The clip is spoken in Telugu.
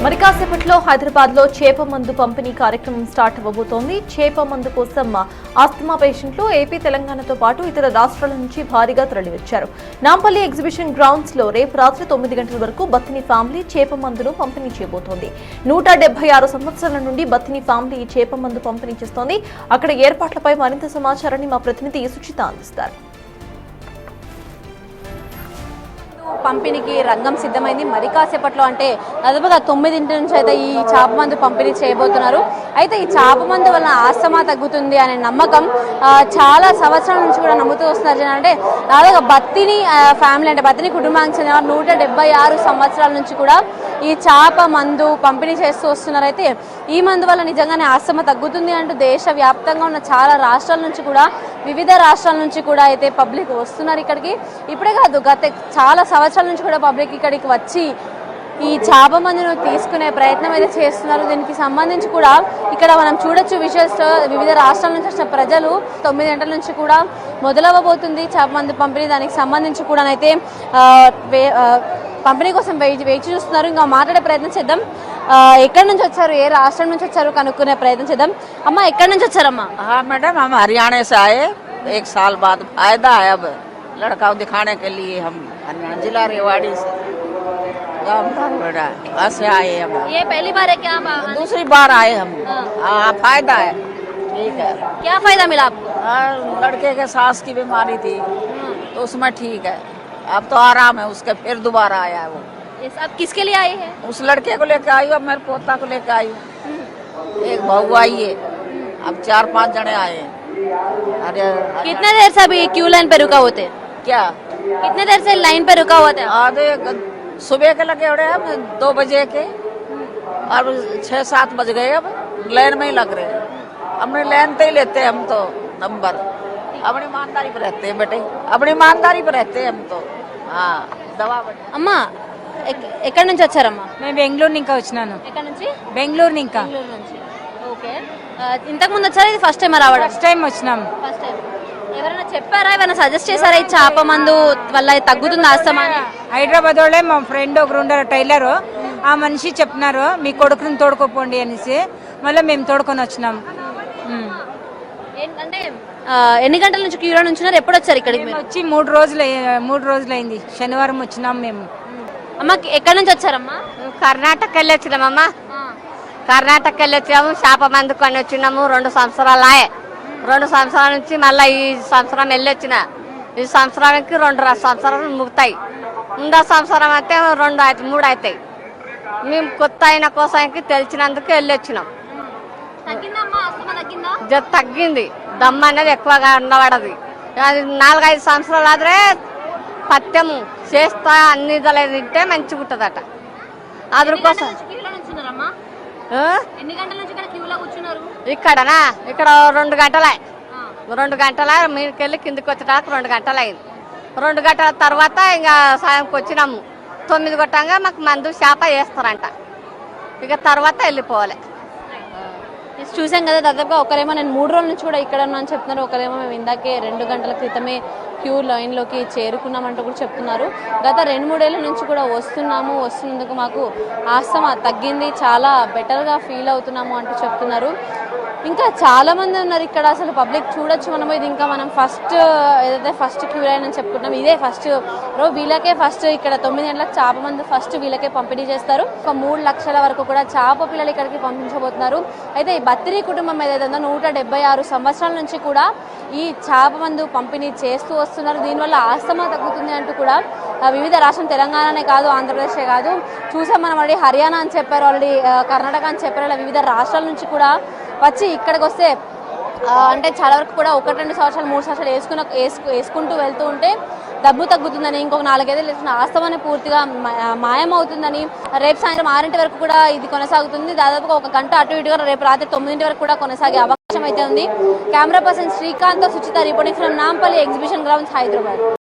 మరి కాసేపట్లో హైదరాబాద్ లో చేప మందు పంపిణీ కార్యక్రమం స్టార్ట్ అవ్వబోతోంది. చేప మందు కోసం ఆస్తమా పేషెంట్లు ఏపీ తెలంగాణతో పాటు ఇతర రాష్ట్రాల నుంచి భారీగా తరలివచ్చారు. నాంపల్లి ఎగ్జిబిషన్ గ్రౌండ్స్ లో రేపు రాత్రి 9 గంటల వరకు బత్తిని ఫ్యామిలీ చేప మందును పంపిణీ చేయబోతోంది. 176 సంవత్సరాల నుండి బత్తిని ఫ్యామిలీ చేప మందు పంపిణీ చేస్తోంది. అక్కడ ఏర్పాట్లపై మరింత సమాచారాన్ని మా ప్రతినిధి సుచిత అందిస్తారు. పంపిణీకి రంగం సిద్ధమైంది. మరి కాసేపట్లో అంటే దాదాపుగా 9 నుంచి అయితే ఈ చేప మందు పంపిణీ చేయబోతున్నారు. అయితే ఈ చేప మందు వలన ఆస్తమా తగ్గుతుంది అనే నమ్మకం చాలా సంవత్సరాల నుంచి కూడా నమ్ముతూ వస్తున్నారు. అంటే దాదాపుగా బత్తిని ఫ్యామిలీ అంటే బత్తిని కుటుంబానికి చెందిన 176 సంవత్సరాల నుంచి కూడా ఈ చేప మందు పంపిణీ చేస్తూ వస్తున్నారు. అయితే ఈ మందు వల్ల నిజంగానే ఆస్తమా తగ్గుతుంది అంటూ దేశవ్యాప్తంగా ఉన్న చాలా రాష్ట్రాల నుంచి కూడా వివిధ రాష్ట్రాల నుంచి కూడా అయితే పబ్లిక్ వస్తున్నారు ఇక్కడికి. ఇప్పుడే కాదు, గత చాలా సంవత్సరాల నుంచి కూడా పబ్లిక్ ఇక్కడికి వచ్చి ఈ చేప మందును తీసుకునే ప్రయత్నం అయితే చేస్తున్నారు. దీనికి సంబంధించి కూడా ఇక్కడ మనం చూడొచ్చు విజువల్స్. వివిధ రాష్ట్రాల నుంచి వచ్చిన ప్రజలు 9 గంటల నుంచి కూడా మొదలవ్వబోతుంది చేప మందు పంపిణీ. దానికి సంబంధించి కూడా అయితే పంపిణీ కోసం వేచి చూస్తున్నారు. ఇంకా మాట్లాడే ప్రయత్నం చేద్దాం. ఎక్కడి నుంచి వచ్చారు, ఏ రాష్ట్రం నుంచి వచ్చారు కనుక్కునే ప్రయత్నం చేద్దాం. అమ్మ, ఎక్కడి నుంచి వచ్చారమ్మా? मैडम हम हरियाणा से आए, 1 साल बाद फायदा है। अब लड़का को दिखाने के लिए हम हरियाणा जिला रेवाड़ी से ऐसे आए। हम ये पहली बार है क्या? दूसरी बार आए हम। हाँ, फायदा है, ठीक है। क्या फायदा मिला आपको? लड़के के सांस की बीमारी थी तो उसमें ठीक है, अब तो आराम है उसके। फिर दोबारा आया है वो। ये सब किसके लिए आए हैं? उस लड़के को लेकर आई हूँ, अब मेरे पोता को लेकर आई हूँ। एक बहू आई है, अब 4-5 जने आए हैं। अरे कितने देर से अभी क्यू लाइन पे रुका होते? क्या कितने देर से लाइन पे रुका हुआ था? आधे सुबह के लगे उड़े हम 2 बजे के, और 6-7 बज गए। अब लाइन में ही लग रहे हैं। अपने लाइन पे ही लेते हैं हम तो नंबर। अपनी ईमानदारी पर रहते हैं बेटे, अपनी ईमानदारी पर रहते हैं हम तो। हाँ, दवा అమ్మా, ఎక్కడి నుంచి వచ్చారమ్మా? మేము బెంగళూరు ఇంకా వచ్చినాను. ఎక్కడి నుంచి? బెంగళూరు ఇంకా బెంగళూరు నుంచి. ఓకే. ఇంతకు ముందు వచ్చారా? ఇది ఫస్ట్ టైం రావడం? ఫస్ట్ టైం వచ్చినాం. First time. ఎవరైనా చెప్పారా, ఏమైనా సజెస్ట్ చేశారా ఈ చేప మందు వల్ల తగ్గుతుంది ఆస్తమా అని? హైదరాబాద్ వాళ్ళే మా ఫ్రెండ్ ఒకరు ఉండరు టైలర్, ఆ మనిషి చెప్పినారు మీ కొడుకుని తోడుకోపోండి అనేసి. మళ్ళీ మేము తోడుకొని వచ్చినాం. ఏంటంటే ఎన్ని గంటల నుంచి క్యూలో నుంచున్నారు? ఎప్పుడు వచ్చారు ఇక్కడికి? వచ్చి 3 రోజులైంది. శనివారం వచ్చినాం మేము. అమ్మ, ఎక్కడి నుంచి వచ్చారమ్మా? కర్ణాటక వెళ్ళి వచ్చినామమ్మా. కర్ణాటక వెళ్ళి వచ్చినాము. చేప మందు కొని వచ్చినాము. 2 సంవత్సరాలు ఆయే. 2 సంవత్సరాల నుంచి మళ్ళీ ఈ సంవత్సరం వెళ్ళి వచ్చిన. ఈ సంవత్సరానికి 2 సంవత్సరాలు ముగుతాయి. ముందు సంవత్సరం అయితే 2 అవుతాయి, 3 అవుతాయి. మేము కొత్త అయిన కోసానికి తెలిసినందుకు వెళ్ళి వచ్చినాం. తగ్గింది. దమ్మ అనేది ఎక్కువగా ఉండబడది. అది 4-5 సంవత్సరాలు ఆದ್ರೆ పత్యము చేస్తా అన్ని తింటే మంచిగా ఉంటుందట. అందుకోసం ఇక్కడనా, ఇక్కడ 2 గంటలే. 2 గంటల మీదకెళ్ళి కిందికి వచ్చేటానికి 2 గంటలు అయింది. 2 గంటల తర్వాత ఇంకా సాయంకి వచ్చినాము. 9 కొట్టంగా మాకు మందు చేప వేస్తారంట. ఇక తర్వాత వెళ్ళిపోవాలి. చూసాం కదా, దాదాపుగా ఒకరేమో నేను 3 రోజుల నుంచి కూడా ఇక్కడ ఉన్నాను చెప్తున్నారు. ఒకరేమో మేము ఇందాకే 2 గంటల క్రితమే క్యూ లైన్లోకి చేరుకున్నామంటూ కూడా చెప్తున్నారు. గత 2-3 ఏళ్ళ నుంచి కూడా వస్తున్నందుకు మాకు ఆస్తమా తగ్గింది, చాలా బెటర్గా ఫీల్ అవుతున్నాము అంటూ చెప్తున్నారు. ఇంకా చాలా మంది ఉన్నారు ఇక్కడ. అసలు పబ్లిక్ చూడొచ్చు మనము. ఇది ఇంకా మనం ఏదైతే ఫస్ట్ క్యూ లైన్ అని చెప్పుకుంటాం, ఇదే ఫస్ట్ రో. వీళ్ళకే ఫస్ట్ ఇక్కడ 9 గంటలకు చేప మందు ఫస్ట్ వీళ్ళకే పంపిణీ చేస్తారు. ఒక 3 లక్షల వరకు కూడా చేప పిల్లలు ఇక్కడికి పంపించబోతున్నారు. అయితే ఈ బత్తిరి కుటుంబం ఏదైతే ఉందో 176 సంవత్సరాల నుంచి కూడా ఈ చేప మందు పంపిణీ చేస్తూ వస్తున్నారు. దీనివల్ల ఆస్తమా తగ్గుతుంది అంటూ కూడా వివిధ రాష్ట్రం, తెలంగాణనే కాదు, ఆంధ్రప్రదేశే కాదు, చూసాం మనం. ఆల్రెడీ హర్యానా అని చెప్పారు, ఆల్రెడీ కర్ణాటక అని చెప్పారు. ఇలా వివిధ రాష్ట్రాల నుంచి కూడా వచ్చి ఇక్కడికి వస్తే అంటే చాలా వరకు కూడా 1-2 సంవత్సరాలు 3 సంవత్సరాలు వేసుకుంటూ వెళ్తూ ఉంటే డబ్బు తగ్గుతుందని, ఇంకొక 4-5 ఏళ్ళు వేసుకున్న ఆస్తమానే పూర్తిగా మాయమవుతుందని. రేపు సాయంత్రం 6 వరకు కూడా ఇది కొనసాగుతుంది. దాదాపుగా 1 గంట అటు ఇటుగా రేపు రాత్రి 9 వరకు కూడా కొనసాగే అవకాశం అయితే ఉంది. Camera person Srikanth, Suchitha reporting from Nampally exhibition grounds, Hyderabad.